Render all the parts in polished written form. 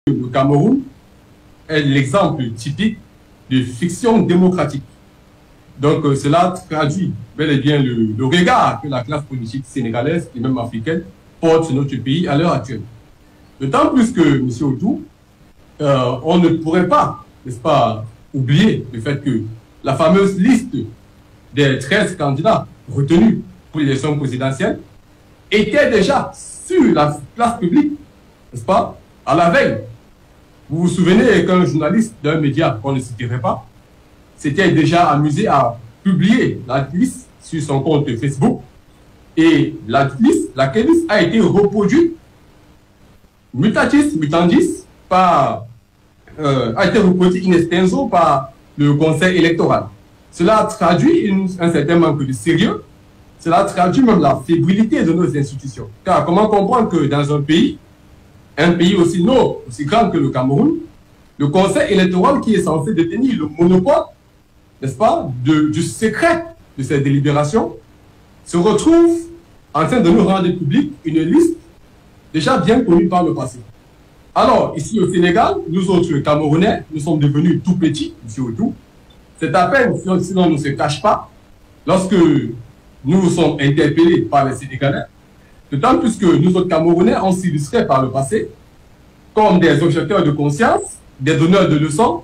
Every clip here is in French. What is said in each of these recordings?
le Cameroun est l'exemple typique de fiction démocratique. Donc cela traduit bel et bien le regard que la classe politique sénégalaise et même africaine porte sur notre pays à l'heure actuelle. D'autant plus que, M. Autou, on ne pourrait pas, n'est-ce pas, oublier le fait que la fameuse liste des 13 candidats retenus pour l'élection présidentielle était déjà sur la place publique, n'est-ce pas, à la veille. Vous vous souvenez qu'un journaliste d'un média qu'on ne citerait pas s'était déjà amusé à publier la liste sur son compte Facebook, et la liste a été reproduite mutatis mutandis a été reproduite in extenso par le Conseil électoral. Cela traduit un certain manque de sérieux, cela traduit même la fébrilité de nos institutions. Car comment comprendre que dans un pays aussi noble, aussi grand que le Cameroun, le Conseil électoral qui est censé détenir le monopole, n'est-ce pas, du secret de ces délibérations, se retrouve en train de nous rendre public une liste déjà bien connue par le passé. Alors, ici au Sénégal, nous autres Camerounais, nous sommes devenus tout petits, ici autour. C'est à peine si l'on ne se cache pas, lorsque nous sommes interpellés par les Sénégalais, d'autant plus que nous autres Camerounais, on s'illustrait par le passé comme des objecteurs de conscience, des donneurs de leçons,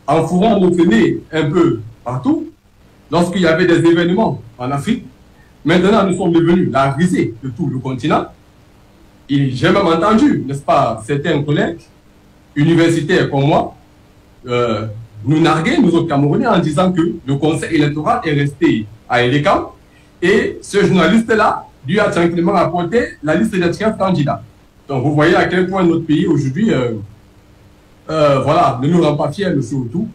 en fourrant notre nez un peu partout, lorsqu'il y avait des événements en Afrique. Maintenant, nous sommes devenus la risée de tout le continent. Et j'ai même entendu, n'est-ce pas, certains collègues universitaires comme moi, nous narguer, nous autres Camerounais, en disant que le Conseil électoral est resté à Elécam, et ce journaliste-là lui a tranquillement apporté la liste des 13 candidats. Donc vous voyez à quel point notre pays aujourd'hui voilà, ne nous rend pas fiers, monsieur Autou.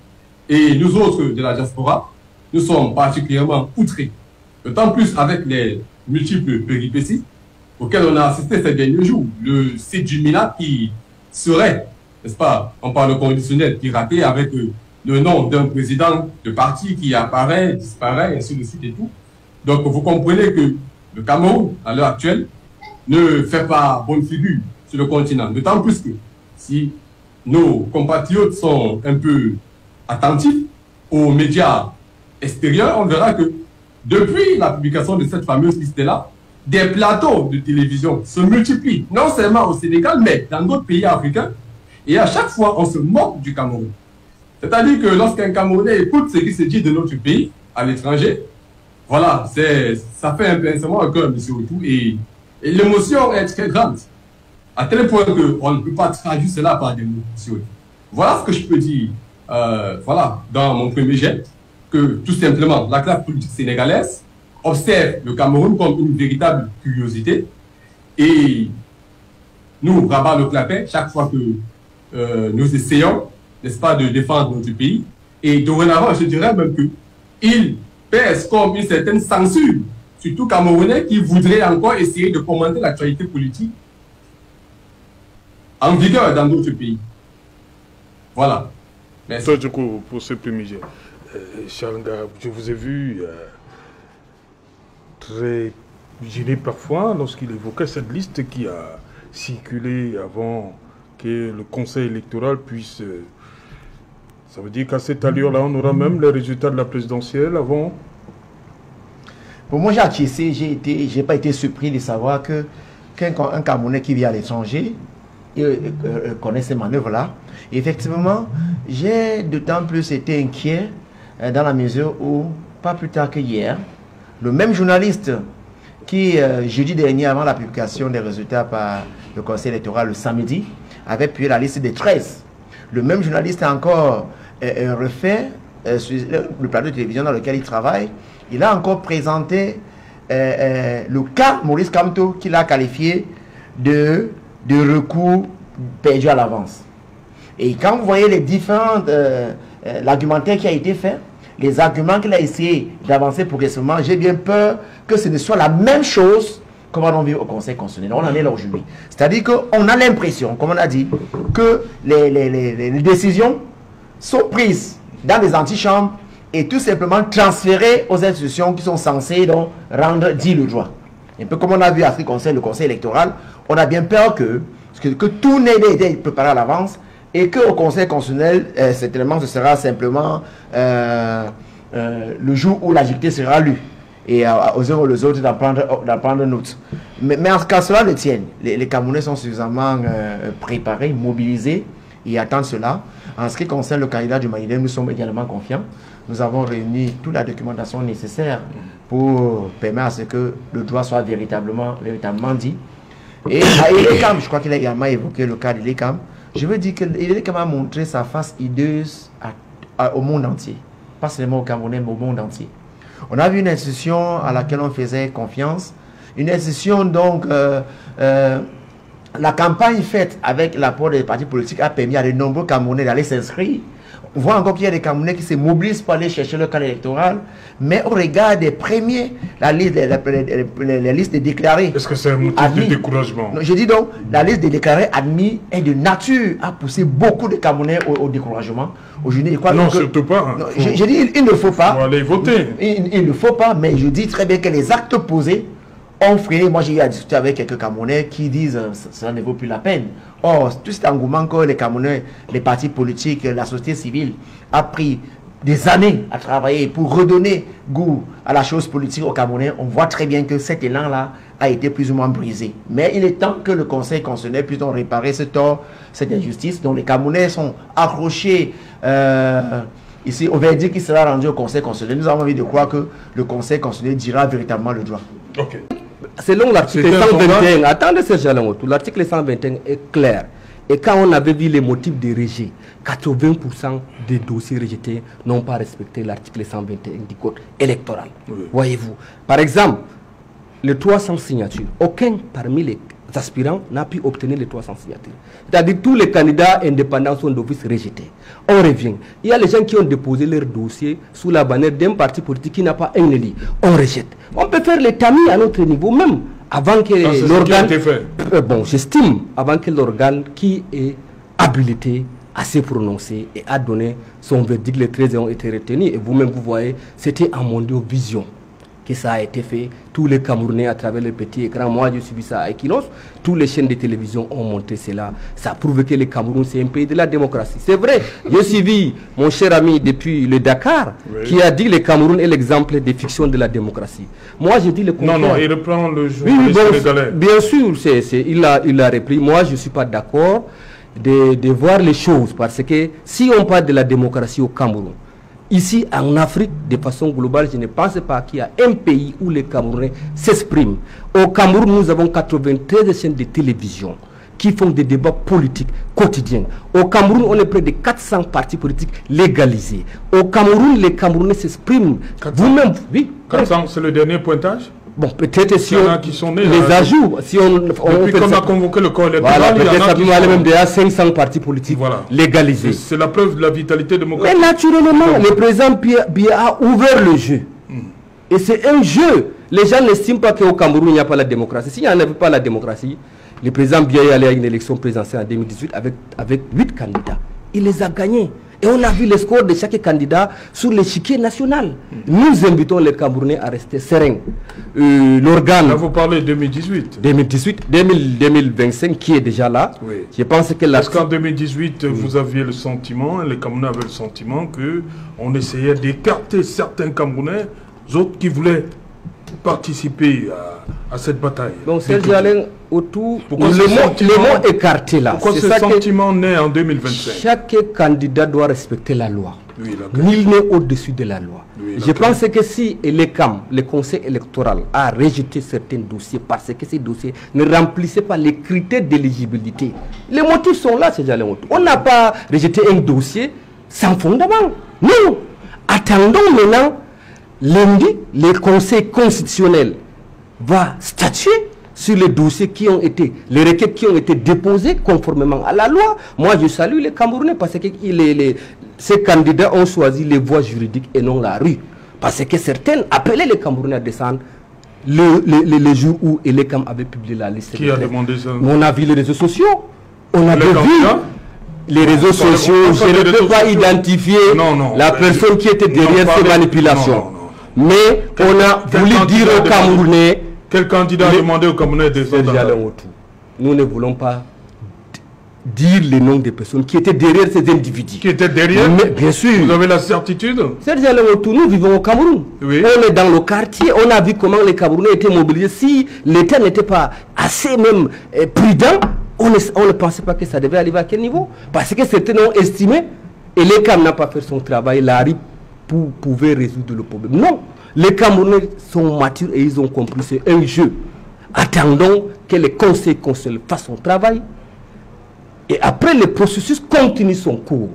Et nous autres de la diaspora, nous sommes particulièrement outrés. D'autant plus avec les multiples péripéties auxquelles on a assisté ces derniers jours. Le site du MINA qui serait, n'est-ce pas, on parle conditionnel, piraté avec le nom d'un président de parti qui apparaît, disparaît, ainsi de suite et tout. Donc vous comprenez que le Cameroun, à l'heure actuelle, ne fait pas bonne figure sur le continent. D'autant plus que si nos compatriotes sont un peu attentifs aux médias extérieurs, on verra que depuis la publication de cette fameuse liste-là, des plateaux de télévision se multiplient, non seulement au Sénégal, mais dans d'autres pays africains. Et à chaque fois, on se moque du Cameroun. C'est-à-dire que lorsqu'un Camerounais écoute ce qui se dit de notre pays à l'étranger, voilà, ça fait un pincement au cœur, monsieur Autou, et l'émotion est très grande, à tel point qu'on ne peut pas traduire cela par des mots, monsieur Autou. Voilà ce que je peux dire, voilà, dans mon premier jet, que tout simplement, la classe politique sénégalaise observe le Cameroun comme une véritable curiosité, et nous rabat le clapet chaque fois que nous essayons, n'est-ce pas, de défendre notre pays. Et dorénavant, je dirais même qu'il pèse comme une certaine censure, surtout Camerounais qui voudraient encore essayer de commenter l'actualité politique en vigueur dans d'autres pays. Voilà. Merci. Du coup, pour ce premier jet, Chalanga, je vous ai vu très gêné parfois lorsqu'il évoquait cette liste qui a circulé avant que le Conseil électoral puisse... ça veut dire qu'à cette allure-là, on aura même les résultats de la présidentielle avant. Pour moi, j'ai acquiescé, j'ai pas été surpris de savoir qu'un Camerounais qui vit à l'étranger connaît ces manœuvres-là. Effectivement, j'ai d'autant plus été inquiet dans la mesure où, pas plus tard que hier, le même journaliste qui, jeudi dernier, avant la publication des résultats par le Conseil électoral le samedi, avait publié la liste des 13. Le même journaliste a encore refait sur le plateau de télévision dans lequel il travaille. Il a encore présenté le cas Maurice Kamto qu'il a qualifié de recours perdu à l'avance. Et quand vous voyez les différents l'argumentaire qui a été fait, les arguments qu'il a essayé d'avancer progressivement, j'ai bien peur que ce ne soit la même chose comme on en vit au Conseil constitutionnel. On en est là aujourd'hui. C'est-à-dire qu'on a l'impression, comme on a dit, que les décisions sont prises dans les antichambres et tout simplement transférées aux institutions qui sont censées donc rendre dit le droit. Un peu comme on a vu à ce Conseil, le Conseil électoral, on a bien peur que que tout n'est été préparé à l'avance et qu'au Conseil constitutionnel, certainement, ce sera simplement le jour où la dictée sera lue. Et aux uns ou aux autres d'en prendre note. Mais en ce cas, cela le tienne. Les Camerounais sont suffisamment préparés, mobilisés et attendent cela. En ce qui concerne le candidat du Mali, nous sommes également confiants. Nous avons réuni toute la documentation nécessaire pour permettre à ce que le droit soit véritablement dit. Et à Elekam, je crois qu'il a également évoqué le cas d'Elekam. Je veux dire que Elekam a montré sa face hideuse au monde entier. Pas seulement au Camerounais, mais au monde entier. On a vu une institution à laquelle on faisait confiance. Une institution, donc, la campagne faite avec l'apport des partis politiques a permis à de nombreux Camerounais d'aller s'inscrire. On voit encore qu'il y a des Camerounais qui se mobilisent pour aller chercher leur cadre électoral, mais au regard des premiers, les listes déclarées. Est-ce que c'est un motif de découragement? Non, je dis donc, la liste des déclarés admis est de nature à pousser beaucoup de Camerounais au découragement. Aujourd'hui, non, surtout pas. Non, je dis, il ne faut pas. Faut aller voter. Il ne faut pas, mais je dis très bien que les actes posés ont freiné. Moi, j'ai eu à discuter avec quelques Camerounais qui disent ça ne vaut plus la peine. Or, tout cet engouement que les Camerounais, les partis politiques, la société civile a pris des années à travailler pour redonner goût à la chose politique aux Camerounais, on voit très bien que cet élan-là a été plus ou moins brisé. Mais il est temps que le Conseil constitutionnel puisse donc réparer ce tort, cette injustice dont les Camerounais sont accrochés ici au verdict qui sera rendu au Conseil constitutionnel. Nous avons envie de croire que le Conseil constitutionnel dira véritablement le droit. Ok. Selon l'article 121, attendez ce Jalongotou, l'article 121 est clair. Et quand on avait vu les motifs de rejet, 80% des dossiers rejetés n'ont pas respecté l'article 121 du code électoral. Oui. Voyez-vous. Par exemple, les 300 signatures, aucun parmi les aspirants n'a pu obtenir les 300 signatures. C'est-à-dire que tous les candidats indépendants sont d'office rejetés. On revient. Il y a les gens qui ont déposé leur dossier sous la bannière d'un parti politique qui n'a pas un élu. On rejette. On peut faire les tamis à notre niveau même avant que l'organe... bon, j'estime, avant que l'organe qui est habilité à se prononcer et à donner son verdict, les 13 ont été retenus. Et vous-même, vous voyez, c'était en Mondio-Vision que ça a été fait. Tous les Camerounais à travers les petits écrans, moi je suivi ça à Equinos, tous les chaînes de télévision ont montré cela. Ça prouve que le Cameroun c'est un pays de la démocratie. C'est vrai, j'ai suivi mon cher ami depuis le Dakar, oui, qui a dit que le Cameroun est l'exemple des fictions de la démocratie. Moi je dis le contraire. Non, il reprend le journaliste sénégalais. Bien sûr, il a repris. Moi je ne suis pas d'accord de voir les choses, parce que si on parle de la démocratie au Cameroun, ici en Afrique, de façon globale, je ne pense pas qu'il y a un pays où les Camerounais s'expriment. Au Cameroun, nous avons 93 chaînes de télévision qui font des débats politiques quotidiens. Au Cameroun, on est près de 400 partis politiques légalisés. Au Cameroun, les Camerounais s'expriment. Vous-même, oui. 400, c'est le dernier pointage? Bon, peut-être si on nés, les ajoute, si on depuis qu'on a convoqué le corps électoral, voilà, peut-être ça peut aller même déjà 500 partis politiques légalisés. C'est la preuve de la vitalité démocratique. Mais naturellement, le président Biya a ouvert le jeu. Et c'est un jeu. Les gens n'estiment pas qu'au Cameroun, il n'y a pas la démocratie. S'il n'y en avait pas la démocratie, le président Biya est allé à une élection présidentielle en 2018 avec 8 candidats. Il les a gagnés. Et on a vu les scores de chaque candidat sur l'échiquier national. Nous invitons les Camerounais à rester sereins. L'organe... Là, vous parlez de 2018. 2025 qui est déjà là. Oui. Je pense que parce qu'en 2018, vous aviez le sentiment, les Camerounais avaient le sentiment qu'on essayait d'écarter certains Camerounais, autres qui voulaient participer à cette bataille. Donc, Serge Alain, autour, le mot écarté là. Pourquoi ce sentiment naît en 2025? Chaque candidat doit respecter la loi. Oui, nul n'est au-dessus de la loi. Oui, je pense que si le conseil électoral a rejeté certains dossiers parce que ces dossiers ne remplissaient pas les critères d'éligibilité, les motifs sont là, Serge Alain. On n'a pas rejeté un dossier sans fondement. Non. Attendons maintenant. Lundi, le Conseil constitutionnel va statuer sur les dossiers qui ont été, les requêtes qui ont été déposées conformément à la loi. Moi, je salue les Camerounais parce que ces candidats ont choisi les voies juridiques et non la rue. Parce que certains appelaient les Camerounais à descendre le jour où Elekam avait publié la liste. Qui a demandé ça? On a vu les réseaux sociaux. On a vu les réseaux sociaux. Je ne peux pas identifier la personne qui était derrière ces manipulations. Mais on a voulu dire aux Camerounais... Quel candidat a demandé aux Camerounais de descendre? Nous ne voulons pas dire les noms des personnes qui étaient derrière ces individus. Qui étaient derrière? Mais, bien sûr. Vous avez la certitude? Serge Alain Autou, nous vivons au Cameroun. Oui. On est dans le quartier, on a vu comment les Camerounais étaient mobilisés. Si l'État n'était pas assez même prudent, on ne pensait pas que ça devait arriver à quel niveau. Parce que certains ont estimé, et l'ECAM n'a pas fait son travail, l'ARI pouvait résoudre le problème. Non, les Camerounais sont matures et ils ont compris, c'est un jeu. Attendons que les conseils constitutionnels fassent son travail. Et après, le processus continue son cours.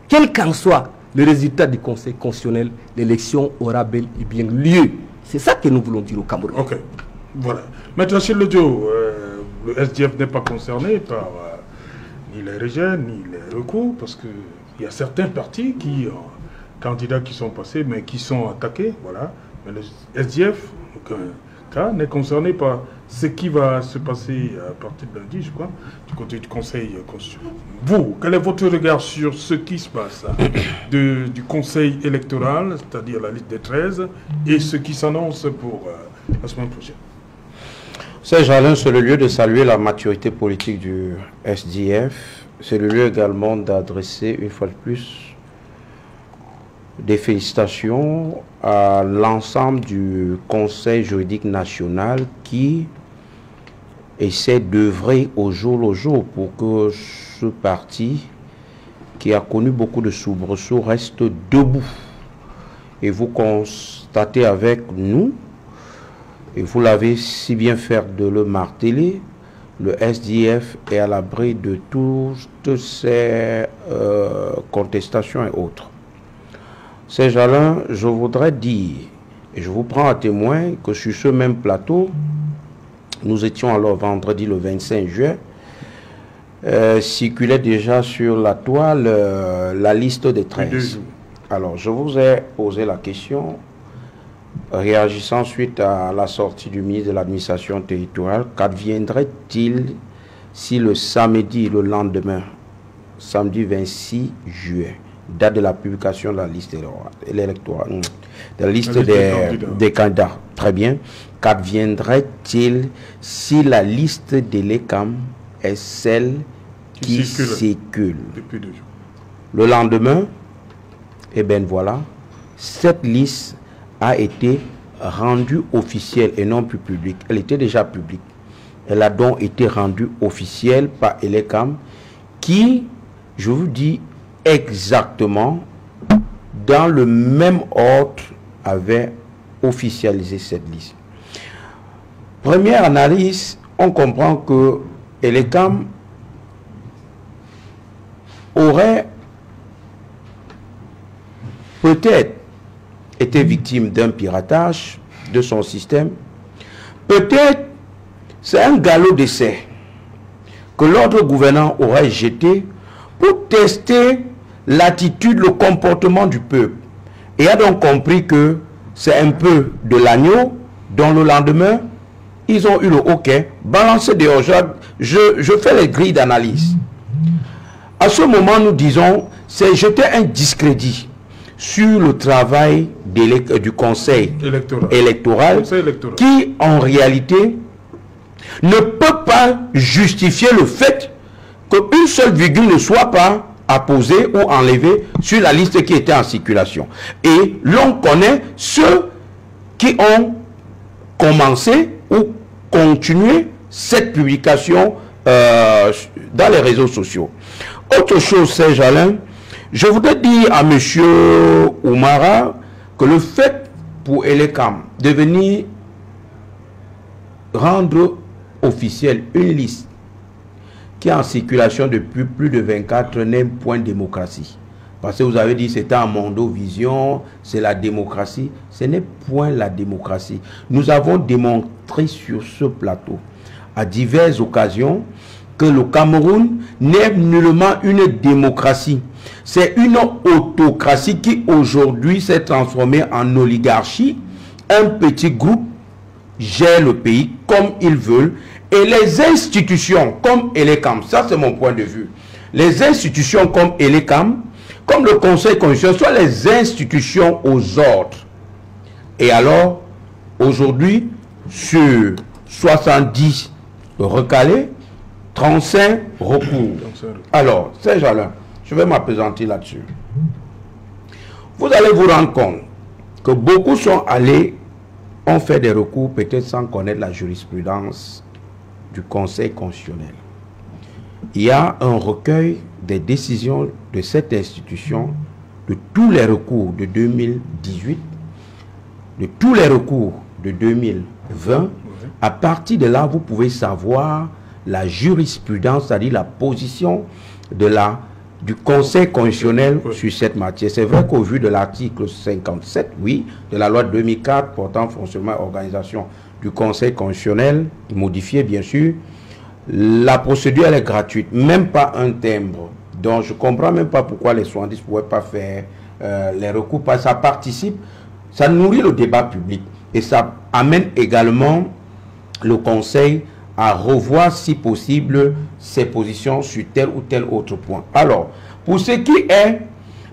Quel qu'en soit le résultat du Conseil constitutionnel, l'élection aura bel et bien lieu. C'est ça que nous voulons dire au Cameroun. Ok, voilà. Maître Achille Lodjo, le SDF n'est pas concerné par ni les rejets, ni les recours, parce qu'il y a certains partis candidats qui sont passés, mais qui sont attaqués, voilà. Mais le SDF, aucun cas, n'est concerné par ce qui va se passer à partir de lundi, je crois, du côté du Conseil constitutionnel. Vous, quel est votre regard sur ce qui se passe du Conseil électoral, c'est-à-dire la liste des 13, et ce qui s'annonce pour la semaine prochaine? Serge Alain, c'est le lieu de saluer la maturité politique du SDF. C'est le lieu également d'adresser une fois de plus des félicitations à l'ensemble du Conseil juridique national qui essaie d'œuvrer au jour le jour pour que ce parti qui a connu beaucoup de soubresauts reste debout. Et vous constatez avec nous, et vous l'avez si bien fait de le marteler, le SDF est à l'abri de toutes ces contestations et autres. Serge Alain, je voudrais dire, et je vous prends à témoin, que sur ce même plateau, nous étions alors vendredi le 25 juin, circulait déjà sur la toile la liste des 13. Alors, je vous ai posé la question, réagissant suite à la sortie du ministre de l'administration territoriale, qu'adviendrait-il si le samedi, le lendemain, samedi 26 juillet, date de la publication de la liste électorale, de la liste des candidats. Très bien. Qu'adviendrait-il si la liste de l'ECAM est celle qui circule depuis 2 jours? Le lendemain, eh bien voilà, cette liste a été rendue officielle et non plus publique. Elle était déjà publique. Elle a donc été rendue officielle par l'ECAM qui, je vous dis, exactement dans le même ordre avait officialisé cette liste. Première analyse, on comprend que l'ECAM aurait peut-être été victime d'un piratage de son système. Peut-être c'est un galop d'essai que l'ordre gouvernant aurait jeté pour tester l'attitude, le comportement du peuple. Et a donc compris que c'est un peu de l'agneau, dont le lendemain, ils ont eu le hockey, balancé dehors. Je fais les grilles d'analyse. À ce moment, nous disons, c'est jeter un discrédit sur le travail du Conseil électoral qui, en réalité, ne peut pas justifier le fait qu'une seule virgule ne soit pas apposée ou enlevée sur la liste qui était en circulation. Et l'on connaît ceux qui ont commencé ou continué cette publication dans les réseaux sociaux. Autre chose, Serge Alain, je voudrais dire à M. Oumara que le fait pour l'ECAM de venir rendre officielle une liste qui est en circulation depuis plus de 24 n'est point démocratie. Parce que vous avez dit c'était un Mondovision, c'est la démocratie. Ce n'est point la démocratie. Nous avons démontré sur ce plateau, à diverses occasions, que le Cameroun n'est nullement une démocratie. C'est une autocratie qui aujourd'hui s'est transformée en oligarchie. Un petit groupe gère le pays comme ils veulent. Et les institutions comme l'ECAM, ça c'est mon point de vue, les institutions comme l'ECAM, comme le Conseil constitutionnel, sont les institutions aux ordres. Et alors, aujourd'hui, sur 70 recalés, 35 recours. Alors, Serge Alain, je vais m'appesantir là-dessus. Vous allez vous rendre compte que beaucoup sont allés, ont fait des recours peut-être sans connaître la jurisprudence du Conseil constitutionnel. Il y a un recueil des décisions de cette institution, de tous les recours de 2018, de tous les recours de 2020. À partir de là, vous pouvez savoir la jurisprudence, c'est-à-dire la position du Conseil constitutionnel sur cette matière. C'est vrai qu'au vu de l'article 57, oui, de la loi de 2004 portant fonctionnement et organisation du Conseil constitutionnel, modifié bien sûr, la procédure elle est gratuite, même pas un timbre. Donc je ne comprends même pas pourquoi les soignantes ne pouvaient pas faire les recours, parce que ça participe, ça nourrit le débat public et ça amène également le Conseil à revoir si possible ses positions sur tel ou tel autre point. Alors, pour ce qui est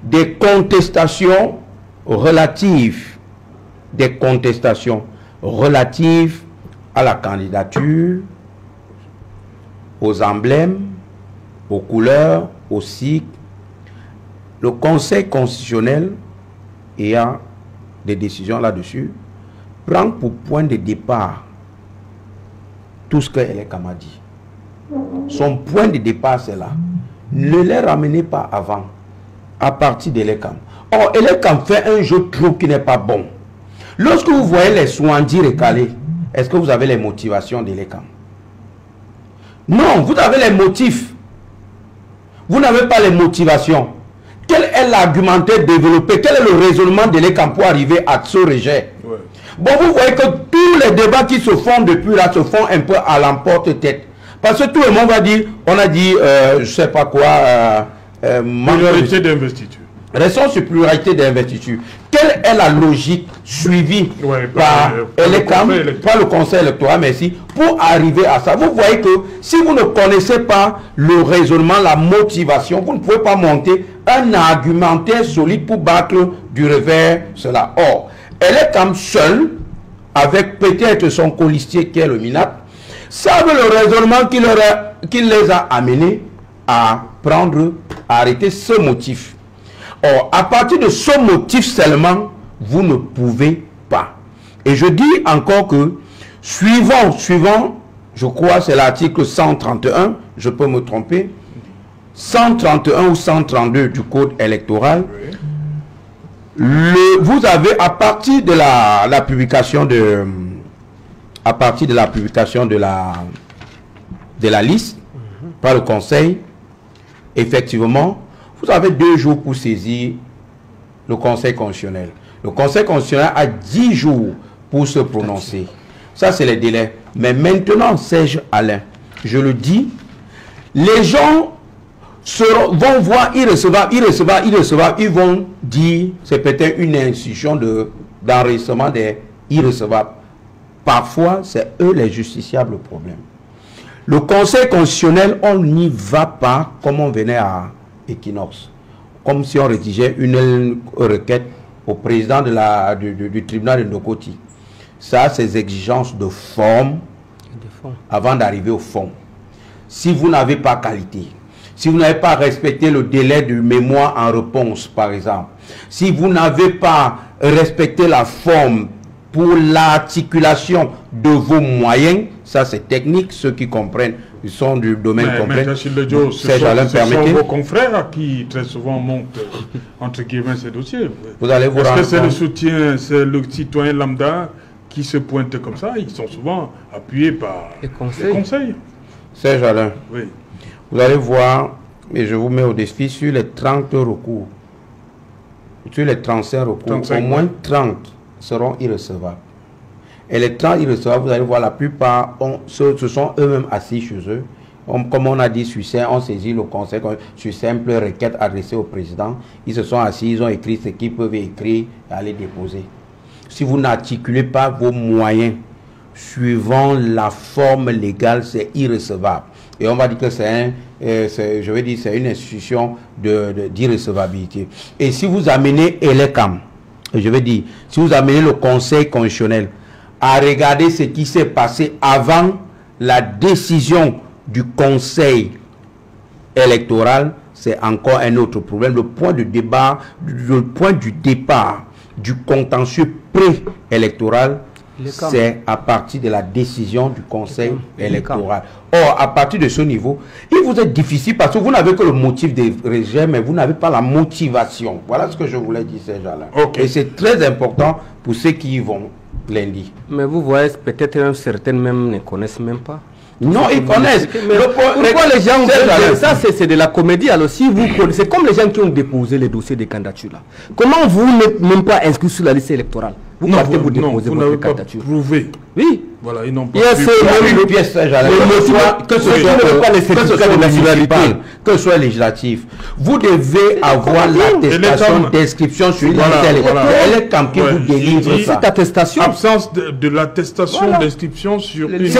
des contestations relatives à la candidature, aux emblèmes, aux couleurs, aux cycles, le Conseil constitutionnel, ayant des décisions là-dessus, prend pour point de départ tout ce que Elekam a dit. Son point de départ, c'est là. Ne les ramenez pas avant, à partir d'Elekam. Or, Elekam fait un jeu trop qui n'est pas bon. Lorsque vous voyez les Swandi recalés, est-ce que vous avez les motivations d'Elekam? Non, vous avez les motifs. Vous n'avez pas les motivations. Quel est l'argumentaire développé? Quel est le raisonnement d'Elekam pour arriver à ce rejet? Bon, vous voyez que tous les débats qui se font depuis là se font un peu à l'emporte-tête. Parce que tout le monde va dire, on a dit, je ne sais pas quoi, pluralité d'investiture. Restons sur pluralité d'investiture. Quelle est la logique suivie par le Conseil électoral, merci, pour arriver à ça? Vous voyez que si vous ne connaissez pas le raisonnement, la motivation, vous ne pouvez pas monter un argumentaire solide pour battre du revers cela. Or, Elekam seul, avec peut-être son colistier qui est le MINAT, savent le raisonnement qui les a amenés à arrêter ce motif. Or, à partir de ce motif seulement, vous ne pouvez pas. Et je dis encore que, suivant, je crois c'est l'article 131, je peux me tromper, 131 ou 132 du code électoral, vous avez à partir de la publication de la liste par le Conseil, effectivement, vous avez 2 jours pour saisir le Conseil constitutionnel. Le Conseil constitutionnel a 10 jours pour se prononcer. Ça, c'est les délais. Mais maintenant, Serge Alain, je le dis, les gens vont voir irrecevable, ils vont dire c'est peut-être une institution d'enregistrement des irrecevables. Parfois, c'est eux les justiciables le problème. Le Conseil constitutionnel, on n'y va pas comme on venait à Equinox. Comme si on rédigeait une requête au président du tribunal de Ndokoti. Ça a ses exigences de forme avant d'arriver au fond. Si vous n'avez pas qualité, si vous n'avez pas respecté le délai de mémoire en réponse, par exemple, si vous n'avez pas respecté la forme pour l'articulation de vos moyens, ça c'est technique, ceux qui comprennent, ils sont du domaine comprennent. Ce sont vos confrères qui très souvent montent, entre guillemets, ces dossiers. Vous allez vous rendre compte. Est-ce que c'est le soutien, c'est le citoyen lambda qui se pointe comme ça? Ils sont souvent appuyés par les conseils. Serge Alain, oui. Vous allez voir, et je vous mets au défi, sur les 30 recours, sur les 35 recours, au moins 30 seront irrecevables. Et les 30 irrecevables, vous allez voir, la plupart, ce sont eux-mêmes assis chez eux. Comme on a dit, on saisit le Conseil sur simple requête adressée au président. Ils se sont assis, ils ont écrit ce qu'ils peuvent écrire et aller déposer. Si vous n'articulez pas vos moyens suivant la forme légale, c'est irrecevable. Et on va dire que c'est une institution d'irrecevabilité. Et si vous amenez Elekam, je veux dire, si vous amenez le Conseil constitutionnel à regarder ce qui s'est passé avant la décision du conseil électoral, c'est encore un autre problème. Le point de débat, le point du départ du contentieux pré-électoral, c'est à partir de la décision du conseil électoral. Or, à partir de ce niveau, il vous est difficile parce que vous n'avez que le motif des rejets, mais vous n'avez pas la motivation. Voilà ce que je voulais dire, ces gens-là. Et c'est très important pour ceux qui y vont lundi. Mais vous voyez, peut-être certains même ne connaissent même pas. Non, ils connaissent. Pourquoi les gens ça, c'est de la comédie. Alors, si vous connaissez, c'est comme les gens qui ont déposé les dossiers de candidature là. Comment vous n'êtes même pas inscrit sur la liste électorale? Vous partez vous déposer votre candidature. Prouvé. Oui. Voilà, ils n'ont pas une pièce que ce soit législatif, vous devez avoir l'attestation d'inscription sur une liste électorale. Elle est quand vous délivre ça. Cette attestation. Absence de l'attestation d'inscription sur une liste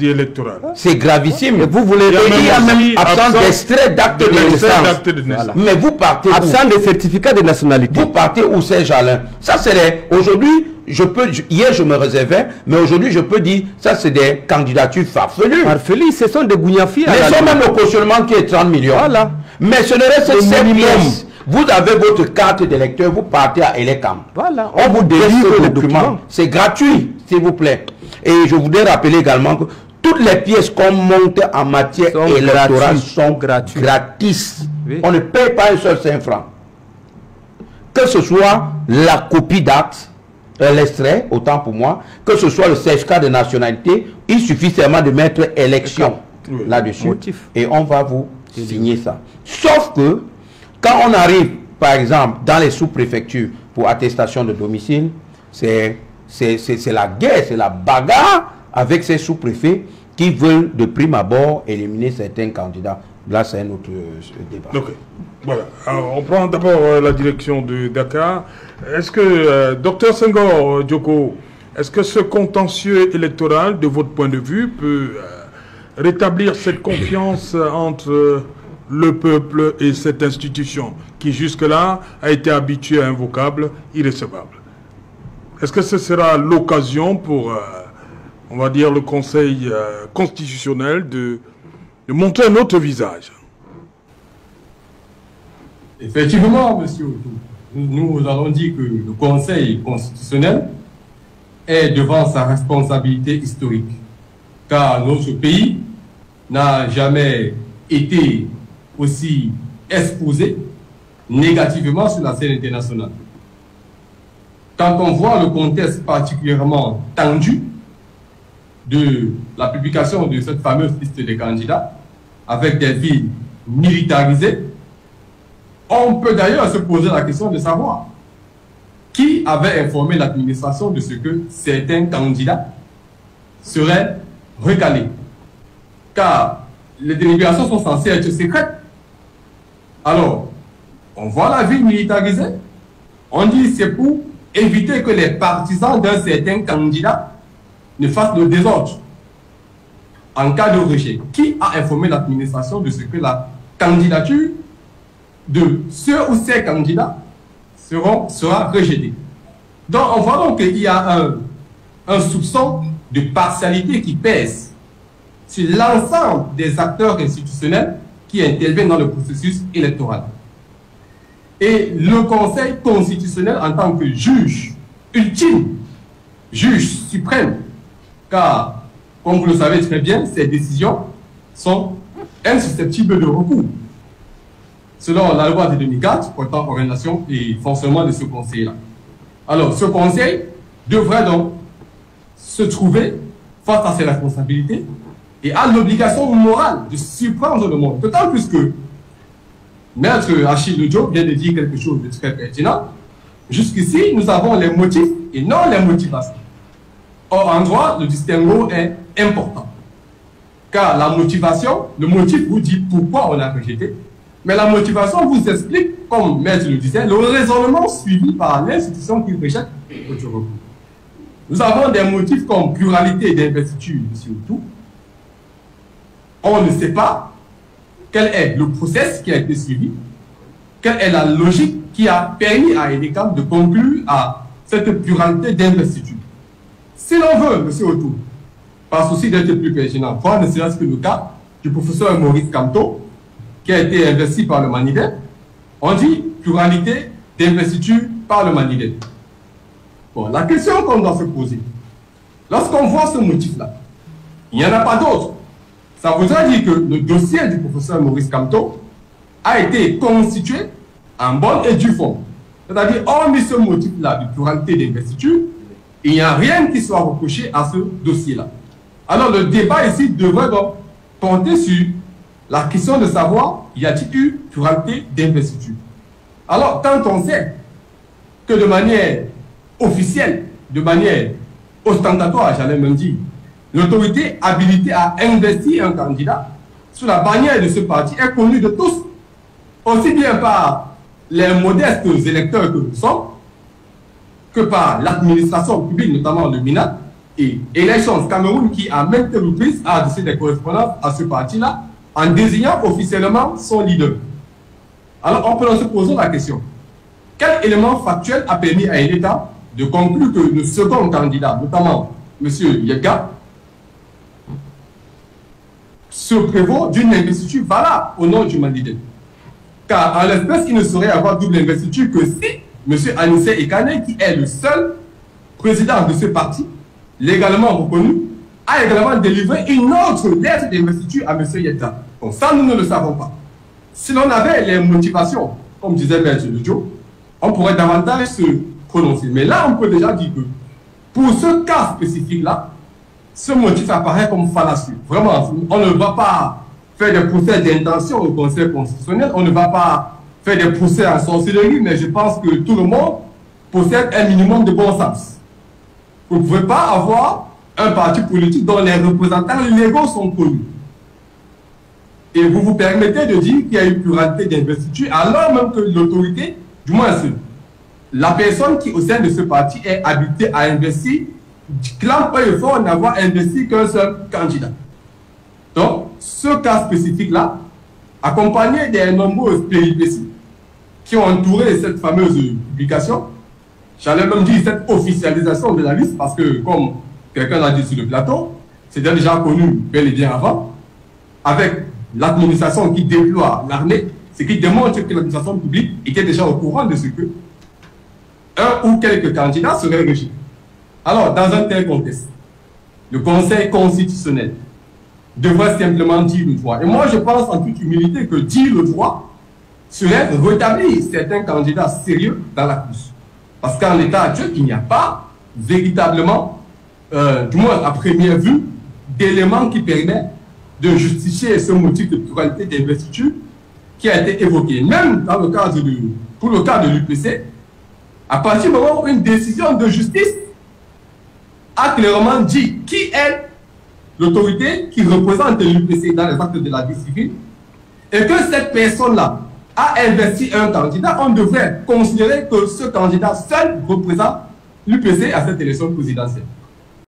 électorale. C'est gravissime. Et vous voulez il y a même absence d'extrait d'acte de naissance. Mais vous partez où? Absence de certificat de nationalité. Vous partez où, c'est Jalin? Ça, c'est aujourd'hui. Hier je me réservais, mais aujourd'hui je peux dire ça c'est des candidatures farfelues. Farfelues, ce sont des gougnafis. Mais sont même le cautionnement qui est 30 millions. Voilà. Mais ce ne reste que 7 pièces. Vous avez votre carte d'électeur, vous partez à Elekam. Voilà. On vous délivre le document. C'est gratuit, s'il vous plaît. Et je voudrais rappeler également que toutes les pièces qu'on monte en matière électorale sont gratis. Oui. On ne paye pas un seul 5 francs. Que ce soit la copie d'acte, l'extrait, autant pour moi, que ce soit le certificat de nationalité, il suffit seulement de mettre élection là-dessus et on va vous signer ça. Sauf que quand on arrive, par exemple, dans les sous-préfectures pour attestation de domicile, c'est la guerre, c'est la bagarre avec ces sous-préfets qui veulent de prime abord éliminer certains candidats. Là, c'est un autre débat. Okay. Voilà. Alors, on prend d'abord la direction de Dakar. Est-ce que, Dr Senghor Djoko, est-ce que ce contentieux électoral, de votre point de vue, peut rétablir cette confiance entre le peuple et cette institution qui jusque-là a été habituée à un vocable irrécevable? Est-ce que ce sera l'occasion pour, on va dire, le Conseil constitutionnel de montrer un autre visage? Effectivement, monsieur Outou, nous allons dire que le Conseil constitutionnel est devant sa responsabilité historique, car notre pays n'a jamais été aussi exposé négativement sur la scène internationale. Quand on voit le contexte particulièrement tendu de la publication de cette fameuse liste des candidats, avec des villes militarisées, on peut d'ailleurs se poser la question de savoir qui avait informé l'administration de ce que certains candidats seraient recalés. Car les délibérations sont censées être secrètes. Alors, on voit la ville militarisée, on dit c'est pour éviter que les partisans d'un certain candidat ne fassent le désordre en cas de rejet. Qui a informé l'administration de ce que la candidature de ceux ou ces candidats sera rejetée? Donc on voit donc qu'il y a un soupçon de partialité qui pèse sur l'ensemble des acteurs institutionnels qui interviennent dans le processus électoral. Et le Conseil constitutionnel en tant que juge ultime, juge suprême, car comme vous le savez très bien, ces décisions sont insusceptibles de recours, selon la loi de 2004 portant organisation et fonctionnement de ce conseil-là. Alors, ce conseil devrait donc se trouver face à ses responsabilités et a l'obligation morale de surprendre le monde. D'autant plus que Maître Achille Diop vient de dire quelque chose de très pertinent. Jusqu'ici, nous avons les motifs et non les motivations. Or, en droit, le distinguo est important. Car la motivation, le motif vous dit pourquoi on a rejeté, mais la motivation vous explique, comme Maître le disait, le raisonnement suivi par l'institution qui rejette votre recours. Nous avons des motifs comme pluralité d'investiture, surtout. On ne sait pas quel est le process qui a été suivi, quelle est la logique qui a permis à EDECAM de conclure à cette pluralité d'investiture. Si l'on veut, M. Outou, par souci d'être plus pertinent, prendre ne serait-ce que le cas du professeur Maurice Kamto, qui a été investi par le Maniden. On dit pluralité d'investiture par le Maniden. Bon, la question qu'on doit se poser, lorsqu'on voit ce motif-là, il n'y en a pas d'autre. Ça voudrait dire que le dossier du professeur Maurice Kamto a été constitué en bonne et due forme. C'est-à-dire, hormis ce motif-là de pluralité d'investiture, il n'y a rien qui soit reproché à ce dossier-là. Alors, le débat ici devrait donc porter sur la question de savoir, y a-t-il eu pluralité d'investiture? Alors, quand on sait que de manière officielle, de manière ostentatoire, j'allais même dire, l'autorité habilitée à investir un candidat sous la bannière de ce parti est connue de tous, aussi bien par les modestes électeurs que nous sommes, que par l'administration publique, notamment le MINAT, et Elections Cameroun qui a maintes reprises adressé des correspondances à ce parti-là en désignant officiellement son leader. Alors on peut se poser la question, quel élément factuel a permis à un État de conclure que le second candidat, notamment M. Yega, se prévaut d'une investiture valable au nom du Maniden? Car en l'espèce, il ne saurait avoir double investiture que si M. Anissé Ekane, qui est le seul président de ce parti, légalement reconnu, a également délivré une autre lettre d'investiture à M. Yetta. Bon, ça, nous ne le savons pas. Si l'on avait les motivations, comme disait M. Lujo, on pourrait davantage se prononcer. Mais là, on peut déjà dire que pour ce cas spécifique-là, ce motif apparaît comme fallacieux. Vraiment, on ne va pas faire des procès d'intention au Conseil constitutionnel, on ne va pas faire des procès en sorcellerie, mais je pense que tout le monde possède un minimum de bon sens. Vous ne pouvez pas avoir un parti politique dont les représentants légaux sont connus. Et vous vous permettez de dire qu'il y a une pluralité d'investiture, alors même que l'autorité, du moins la personne qui au sein de ce parti est habilitée à investir, clame pas le fort n'avoir investi qu'un seul candidat. Donc, ce cas spécifique-là, accompagné des nombreuses péripéties qui ont entouré cette fameuse publication, j'allais même dire cette officialisation de la liste, parce que, comme quelqu'un l'a dit sur le plateau, c'était déjà connu bel et bien avant, avec l'administration qui déploie l'armée, ce qui démontre que l'administration publique était déjà au courant de ce que un ou quelques candidats seraient rejetés. Alors, dans un tel contexte, le Conseil constitutionnel devrait simplement dire le droit. Et moi, je pense en toute humilité que dire le droit serait rétablir certains candidats sérieux dans la course. Parce qu'en l'état actuel, il n'y a pas véritablement, du moins à première vue, d'éléments qui permettent de justifier ce motif de pluralité d'investiture qui a été évoqué. Même dans le cadre pour le cas de l'UPC, à partir du moment où une décision de justice a clairement dit qui est l'autorité qui représente l'UPC dans les actes de la vie civile, et que cette personne-là a investi un candidat, on devrait considérer que ce candidat seul représente l'UPC à cette élection présidentielle.